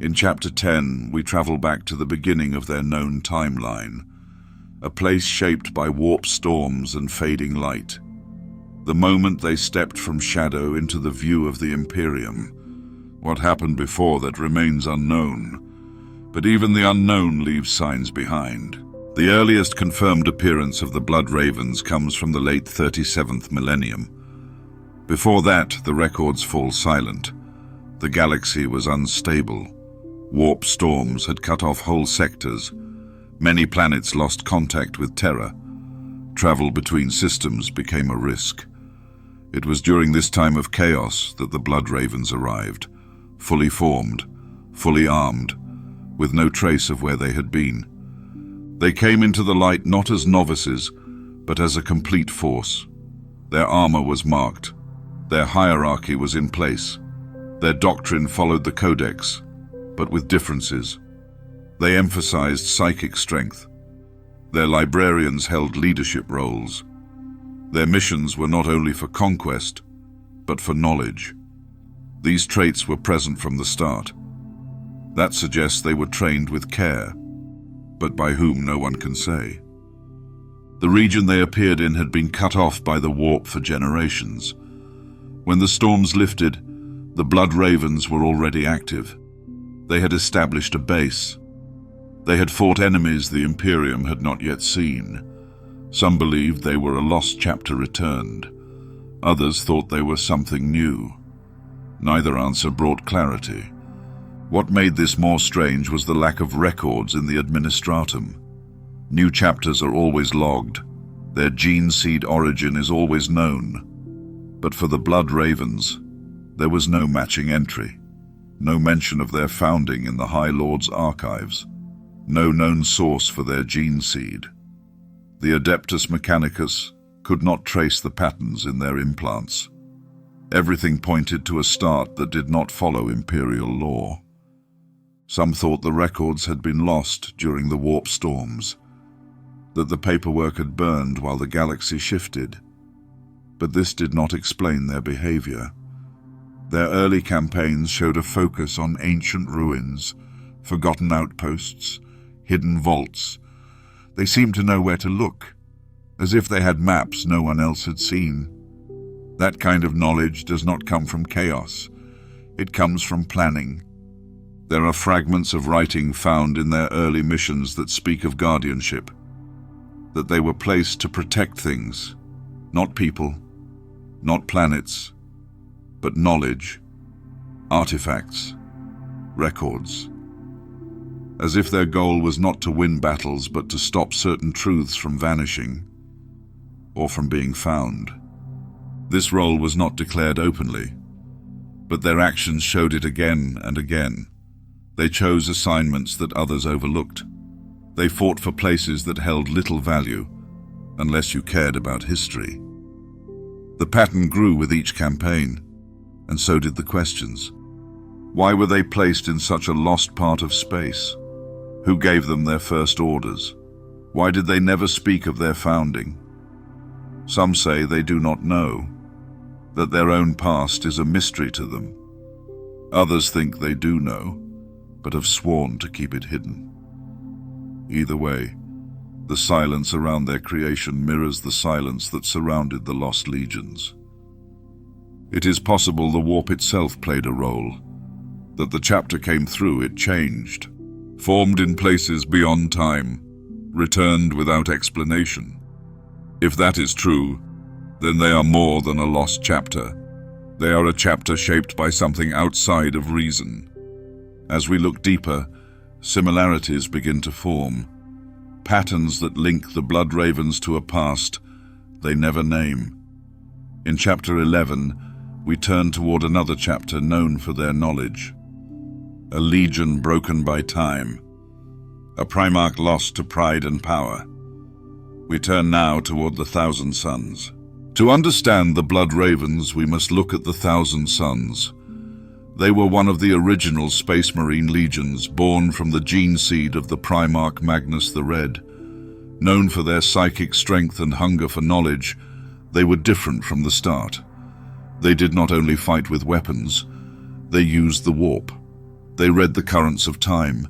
A: In Chapter 10, we travel back to the beginning of their known timeline, a place shaped by warp storms and fading light. The moment they stepped from shadow into the view of the Imperium. What happened before that remains unknown, but even the unknown leaves signs behind. The earliest confirmed appearance of the Blood Ravens comes from the late 37th millennium. Before that, the records fall silent. The galaxy was unstable. Warp storms had cut off whole sectors. Many planets lost contact with Terra. Travel between systems became a risk. It was during this time of chaos that the Blood Ravens arrived, fully formed, fully armed, with no trace of where they had been. They came into the light not as novices, but as a complete force. Their armor was marked. Their hierarchy was in place. Their doctrine followed the Codex, but with differences. They emphasized psychic strength. Their librarians held leadership roles. Their missions were not only for conquest, but for knowledge. These traits were present from the start. That suggests they were trained with care, but by whom no one can say. The region they appeared in had been cut off by the warp for generations. When the storms lifted, the Blood Ravens were already active. They had established a base. They had fought enemies the Imperium had not yet seen. Some believed they were a lost chapter returned. Others thought they were something new. Neither answer brought clarity. What made this more strange was the lack of records in the Administratum. New chapters are always logged. Their gene seed origin is always known. But for the Blood Ravens, there was no matching entry. No mention of their founding in the High Lord's archives. No known source for their gene seed. The Adeptus Mechanicus could not trace the patterns in their implants. Everything pointed to a start that did not follow Imperial law. Some thought the records had been lost during the warp storms, that the paperwork had burned while the galaxy shifted. But this did not explain their behavior. Their early campaigns showed a focus on ancient ruins, forgotten outposts, hidden vaults. They seemed to know where to look, as if they had maps no one else had seen. That kind of knowledge does not come from chaos. It comes from planning. There are fragments of writing found in their early missions that speak of guardianship, that they were placed to protect things, not people, not planets, but knowledge, artifacts, records. As if their goal was not to win battles, but to stop certain truths from vanishing or from being found. This role was not declared openly, but their actions showed it again and again. They chose assignments that others overlooked. They fought for places that held little value, unless you cared about history. The pattern grew with each campaign, and so did the questions. Why were they placed in such a lost part of space? Who gave them their first orders? Why did they never speak of their founding? Some say they do not know, that their own past is a mystery to them. Others think they do know, but have sworn to keep it hidden. Either way, the silence around their creation mirrors the silence that surrounded the lost legions. It is possible the warp itself played a role, that the chapter came through, it changed, formed in places beyond time, returned without explanation. If that is true, then they are more than a lost chapter. They are a chapter shaped by something outside of reason. As we look deeper, similarities begin to form, patterns that link the Blood Ravens to a past they never name. In Chapter 11, we turn toward another chapter known for their knowledge. A legion broken by time, a Primarch lost to pride and power. We turn now toward the Thousand Sons. To understand the Blood Ravens, we must look at the Thousand Sons. They were one of the original Space Marine legions, born from the gene seed of the Primarch Magnus the Red. Known for their psychic strength and hunger for knowledge, they were different from the start. They did not only fight with weapons, they used the warp. They read the currents of time.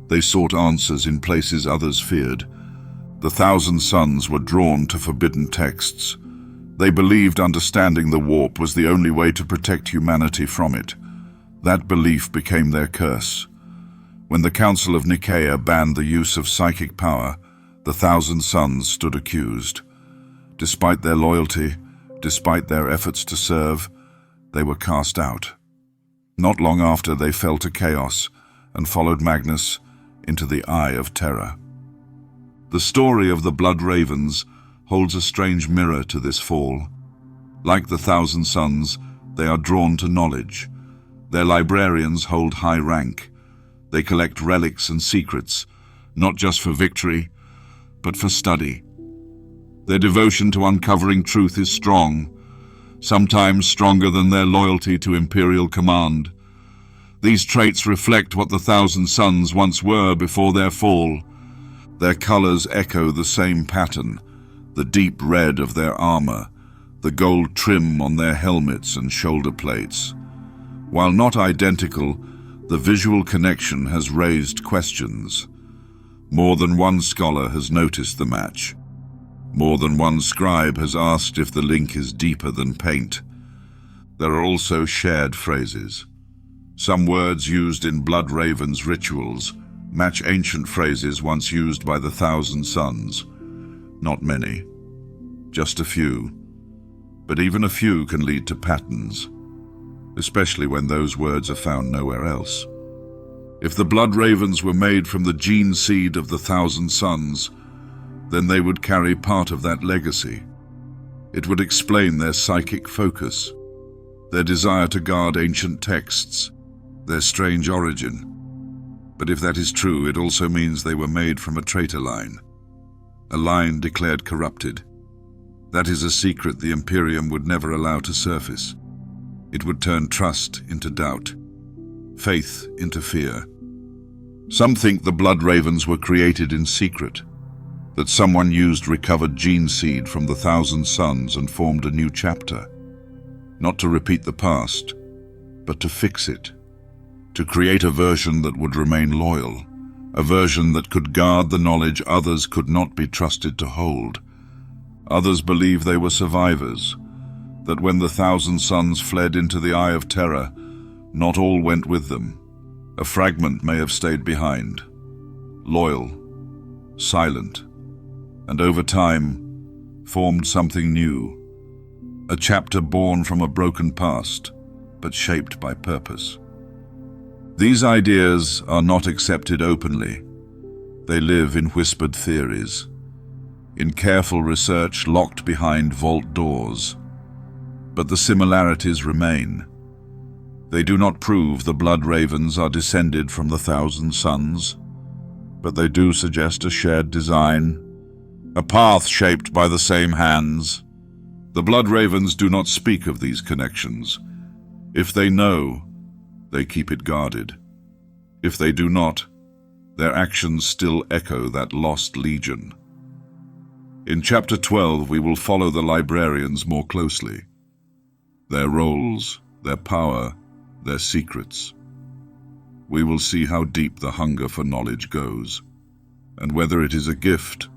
A: They sought answers in places others feared. The Thousand Sons were drawn to forbidden texts. They believed understanding the warp was the only way to protect humanity from it. That belief became their curse. When the Council of Nicaea banned the use of psychic power, the Thousand Sons stood accused. Despite their loyalty, despite their efforts to serve, they were cast out. Not long after, they fell to chaos and followed Magnus into the Eye of Terror. The story of the Blood Ravens holds a strange mirror to this fall. Like the Thousand Sons, they are drawn to knowledge. Their librarians hold high rank. They collect relics and secrets, not just for victory, but for study. Their devotion to uncovering truth is strong, sometimes stronger than their loyalty to Imperial command. These traits reflect what the Thousand Sons once were before their fall. Their colors echo the same pattern, the deep red of their armor, the gold trim on their helmets and shoulder plates. While not identical, the visual connection has raised questions. More than one scholar has noticed the match. More than one scribe has asked if the link is deeper than paint. There are also shared phrases. Some words used in Blood Ravens rituals match ancient phrases once used by the Thousand Sons. Not many, just a few. But even a few can lead to patterns, especially when those words are found nowhere else. If the Blood Ravens were made from the gene seed of the Thousand Sons, then they would carry part of that legacy. It would explain their psychic focus, their desire to guard ancient texts, their strange origin. But if that is true, it also means they were made from a traitor line, a line declared corrupted. That is a secret the Imperium would never allow to surface. It would turn trust into doubt, faith into fear. Some think the Blood Ravens were created in secret, that someone used recovered gene seed from the Thousand Sons and formed a new chapter, not to repeat the past, but to fix it, to create a version that would remain loyal, a version that could guard the knowledge others could not be trusted to hold. Others believe they were survivors, that when the Thousand Suns fled into the Eye of Terror, not all went with them. A fragment may have stayed behind, loyal, silent, and over time formed something new, a chapter born from a broken past, but shaped by purpose. These ideas are not accepted openly. They live in whispered theories, in careful research locked behind vault doors. But the similarities remain. They do not prove the Blood Ravens are descended from the Thousand Suns, but they do suggest a shared design, a path shaped by the same hands. The Blood Ravens do not speak of these connections. If they know, they keep it guarded. If they do not, their actions still echo that lost legion. In Chapter 12, we will follow the librarians more closely. Their roles, their power, their secrets. We will see how deep the hunger for knowledge goes, and whether it is a gift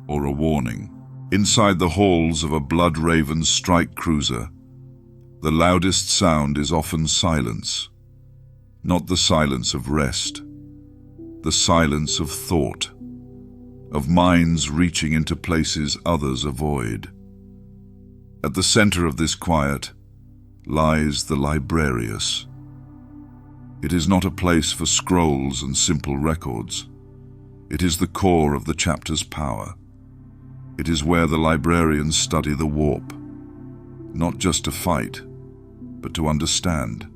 A: or a warning. Inside the halls of a Blood Raven's strike cruiser, the loudest sound is often silence. Not the silence of rest, the silence of thought, of minds reaching into places others avoid. At the center of this quiet lies the Librarius. It is not a place for scrolls and simple records. It is the core of the chapter's power. It is where the librarians study the warp, not just to fight, but to understand.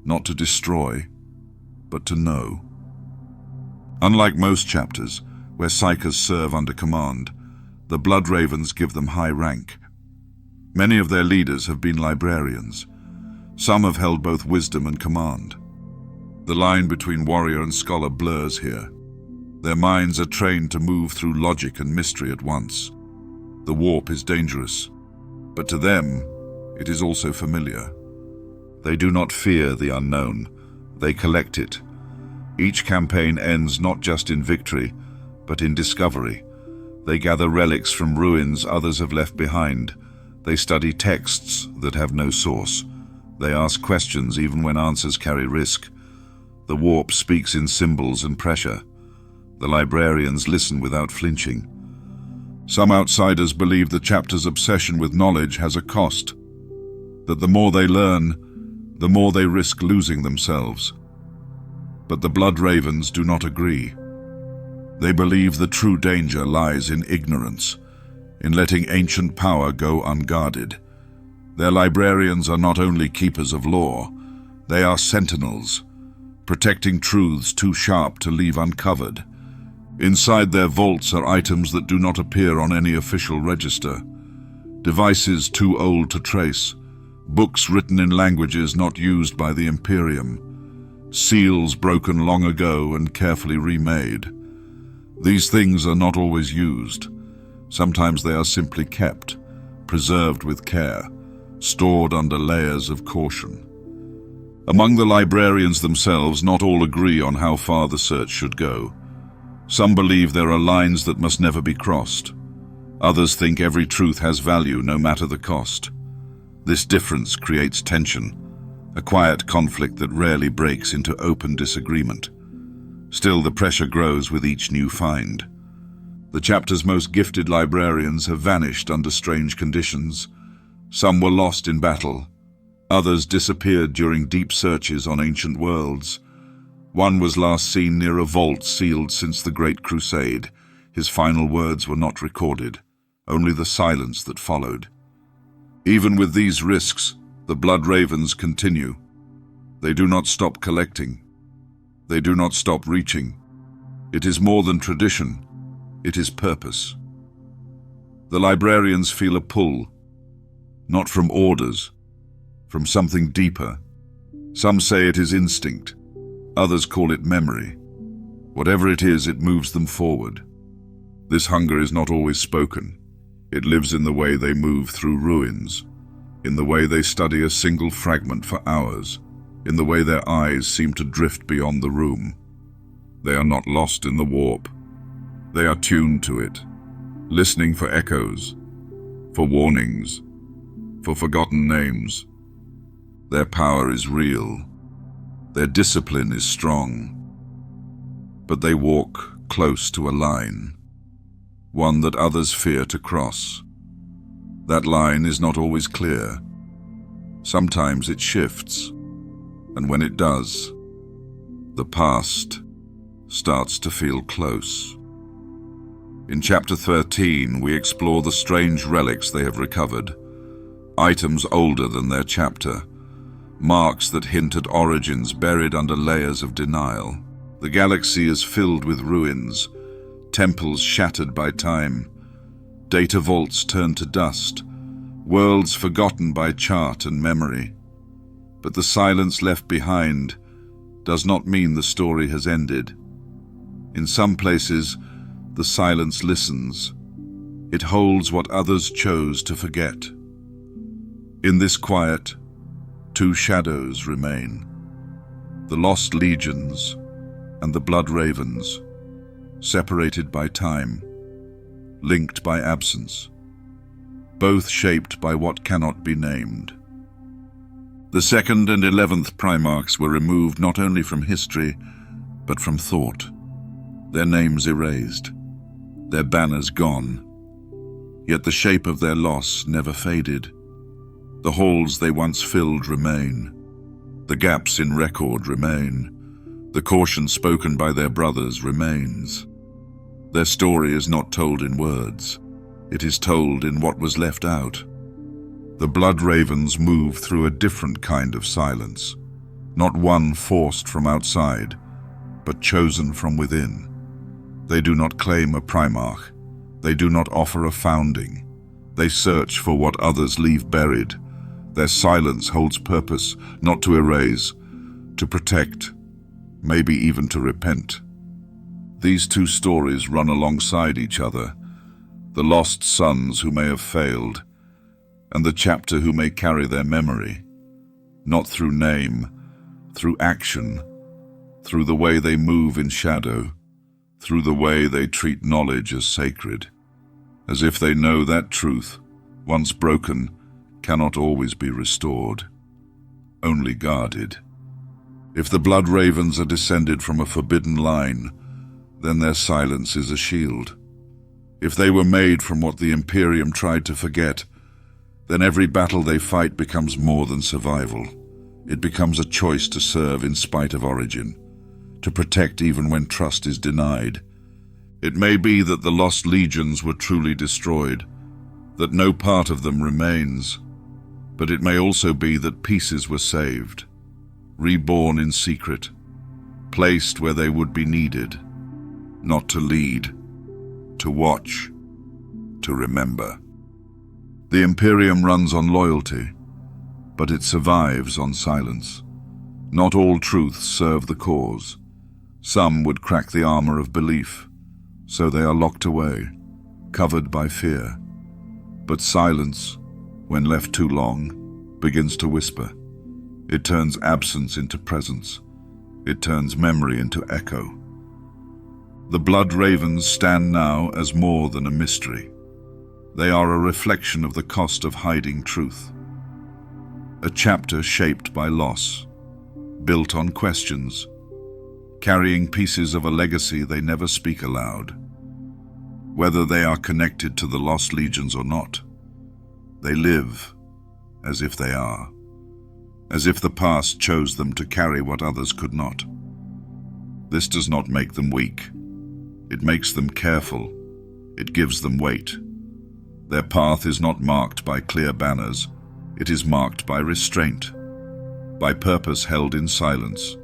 A: Not to destroy, but to know. Unlike most chapters, where psychers serve under command, the Blood Ravens give them high rank. Many of their leaders have been librarians. Some have held both wisdom and command. The line between warrior and scholar blurs here. Their minds are trained to move through logic and mystery at once. The warp is dangerous, but to them, it is also familiar. They do not fear the unknown. They collect it. Each campaign ends not just in victory, but in discovery. They gather relics from ruins others have left behind. They study texts that have no source. They ask questions even when answers carry risk. The warp speaks in symbols and pressure. The librarians listen without flinching. Some outsiders believe the chapter's obsession with knowledge has a cost, that the more they learn, the more they risk losing themselves. But the Blood Ravens do not agree. They believe the true danger lies in ignorance, in letting ancient power go unguarded. Their librarians are not only keepers of lore, they are sentinels, protecting truths too sharp to leave uncovered. Inside their vaults are items that do not appear on any official register, devices too old to trace, books written in languages not used by the Imperium, seals broken long ago and carefully remade. These things are not always used. Sometimes they are simply kept, preserved with care, stored under layers of caution. Among the librarians themselves, not all agree on how far the search should go. Some believe there are lines that must never be crossed. Others think every truth has value, no matter the cost. This difference creates tension, a quiet conflict that rarely breaks into open disagreement. Still, the pressure grows with each new find. The chapter's most gifted librarians have vanished under strange conditions. Some were lost in battle. Others disappeared during deep searches on ancient worlds. One was last seen near a vault sealed since the Great Crusade. His final words were not recorded, only the silence that followed. Even with these risks, the Blood Ravens continue. They do not stop collecting. They do not stop reaching. It is more than tradition. It is purpose. The librarians feel a pull, not from orders, from something deeper. Some say it is instinct. Others call it memory. Whatever it is, it moves them forward. This hunger is not always spoken. It lives in the way they move through ruins, in the way they study a single fragment for hours, in the way their eyes seem to drift beyond the room. They are not lost in the warp. They are tuned to it, listening for echoes, for warnings, for forgotten names. Their power is real. Their discipline is strong. But they walk close to a line, one that others fear to cross. That line is not always clear. Sometimes it shifts, and when it does, the past starts to feel close. In Chapter 13, we explore the strange relics they have recovered, items older than their chapter, marks that hint at origins buried under layers of denial. The galaxy is filled with ruins, temples shattered by time, data vaults turned to dust, worlds forgotten by chart and memory. But the silence left behind does not mean the story has ended. In some places, the silence listens. It holds what others chose to forget. In this quiet, two shadows remain: the lost legions and the blood ravens, separated by time, linked by absence, both shaped by what cannot be named. The 2nd and 11th Primarchs were removed not only from history, but from thought. Their names erased, their banners gone. Yet the shape of their loss never faded. The halls they once filled remain. The gaps in record remain. The caution spoken by their brothers remains. Their story is not told in words. It is told in what was left out. The blood ravens move through a different kind of silence, not one forced from outside, but chosen from within. They do not claim a Primarch. They do not offer a founding. They search for what others leave buried. Their silence holds purpose, not to erase, to protect, maybe even to repent. These two stories run alongside each other, the lost sons who may have failed, and the chapter who may carry their memory, not through name, through action, through the way they move in shadow, through the way they treat knowledge as sacred, as if they know that truth, once broken, cannot always be restored, only guarded. If the blood ravens are descended from a forbidden line, then their silence is a shield. If they were made from what the Imperium tried to forget, then every battle they fight becomes more than survival. It becomes a choice to serve in spite of origin, to protect even when trust is denied. It may be that the lost legions were truly destroyed, that no part of them remains, but it may also be that pieces were saved, reborn in secret, placed where they would be needed, not to lead, to watch, to remember. The Imperium runs on loyalty, but it survives on silence. Not all truths serve the cause. Some would crack the armor of belief, so they are locked away, covered by fear. But silence, when left too long, begins to whisper. It turns absence into presence. It turns memory into echo. The blood ravens stand now as more than a mystery. They are a reflection of the cost of hiding truth. A chapter shaped by loss, built on questions, carrying pieces of a legacy they never speak aloud. Whether they are connected to the lost legions or not, they live as if they are, as if the past chose them to carry what others could not. This does not make them weak. It makes them careful. It gives them weight. Their path is not marked by clear banners. It is marked by restraint, by purpose held in silence,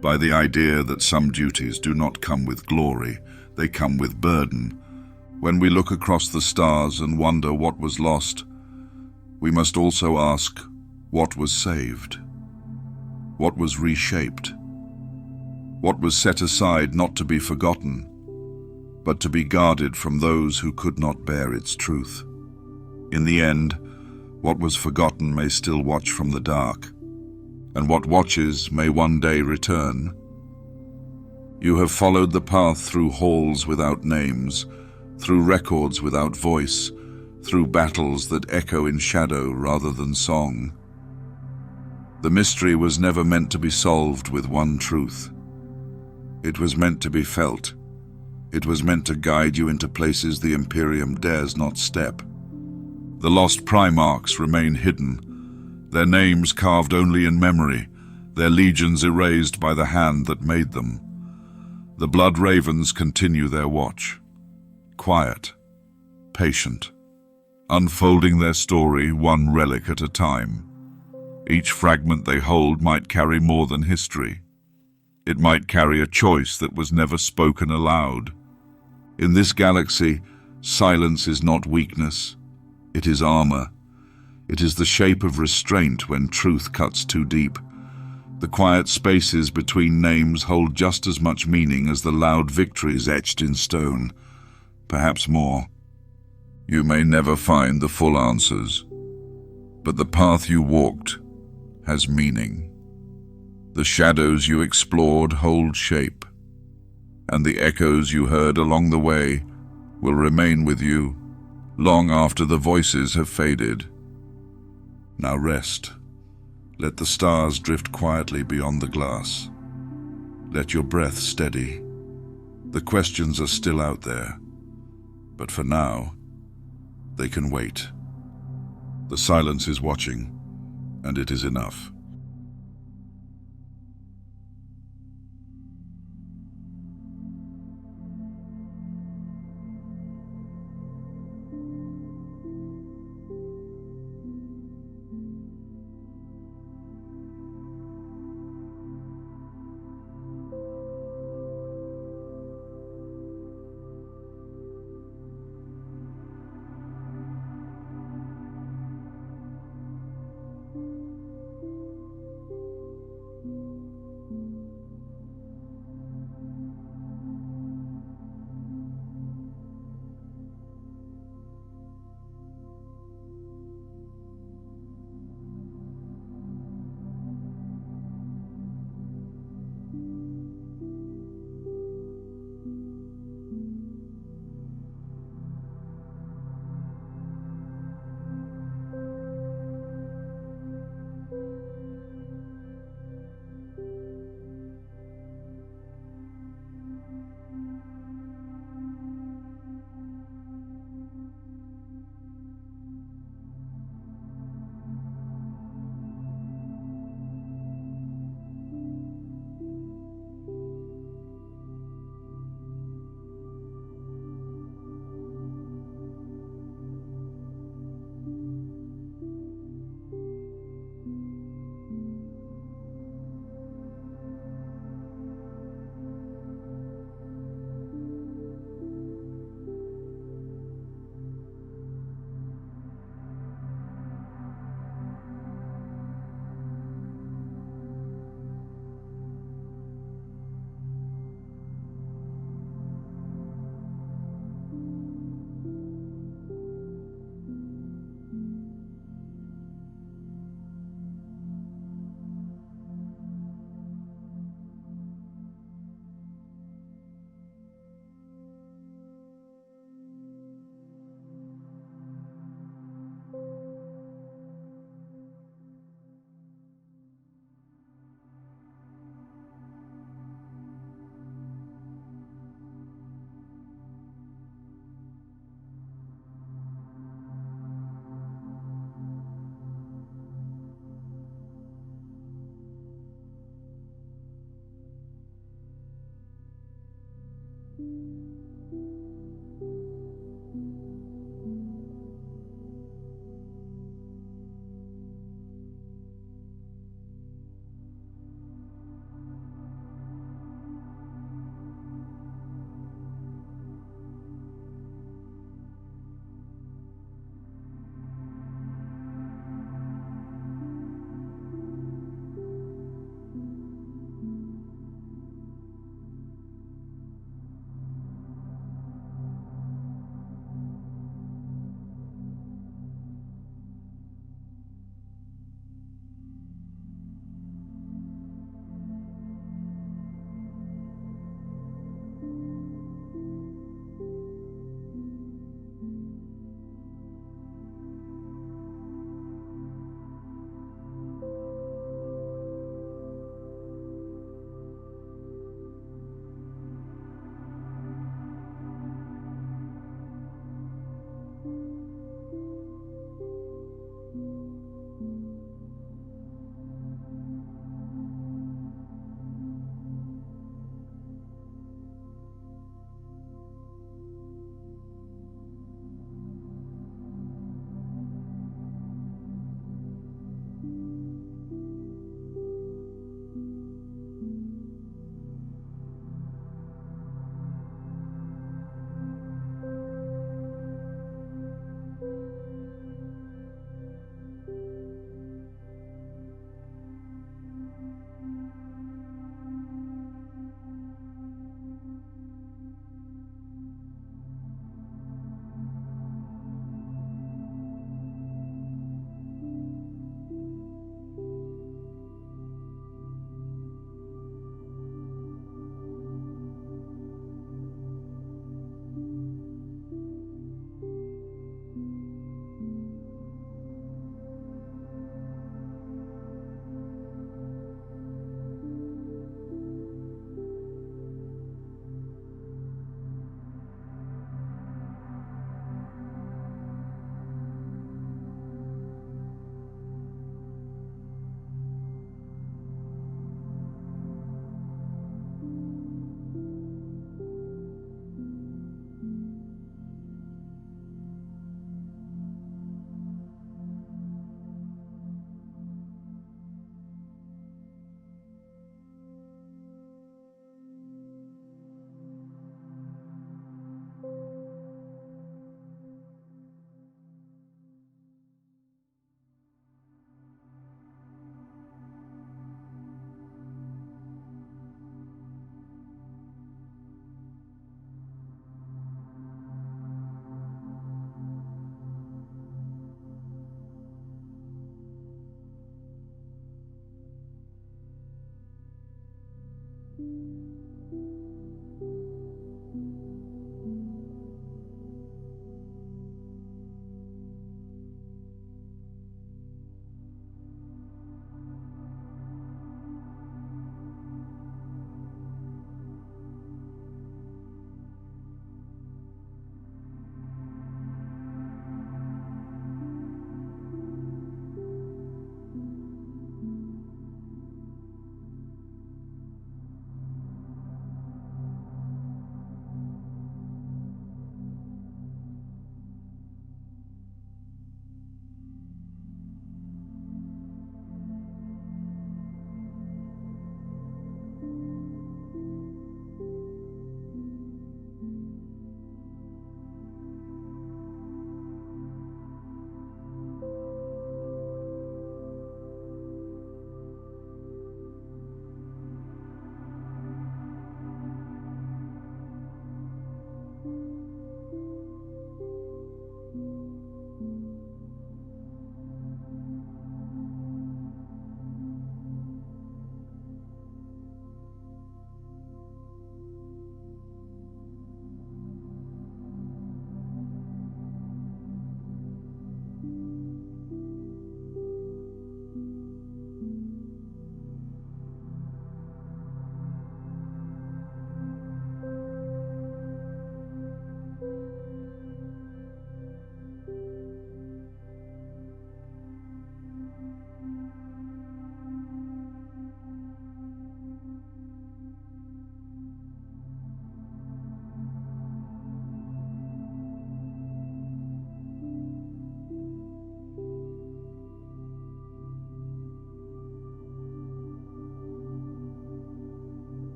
A: by the idea that some duties do not come with glory, they come with burden. When we look across the stars and wonder what was lost, we must also ask, what was saved? What was reshaped? What was set aside not to be forgotten, but to be guarded from those who could not bear its truth? In the end, what was forgotten may still watch from the dark, and what watches may one day return. You have followed the path through halls without names, through records without voice, through battles that echo in shadow rather than song. The mystery was never meant to be solved with one truth. It was meant to be felt. It was meant to guide you into places the Imperium dares not step. The lost Primarchs remain hidden, their names carved only in memory, their legions erased by the hand that made them. The Blood Ravens continue their watch, quiet, patient, unfolding their story one relic at a time. Each fragment they hold might carry more than history. It might carry a choice that was never spoken aloud. In this galaxy, silence is not weakness. It is armor. It is the shape of restraint when truth cuts too deep. The quiet spaces between names hold just as much meaning as the loud victories etched in stone, perhaps more. You may never find the full answers, but the path you walked has meaning. The shadows you explored hold shape, and the echoes you heard along the way will remain with you long after the voices have faded. Now rest. Let the stars drift quietly beyond the glass. Let your breath steady. The questions are still out there, but for now, they can wait. The silence is watching, and it is enough.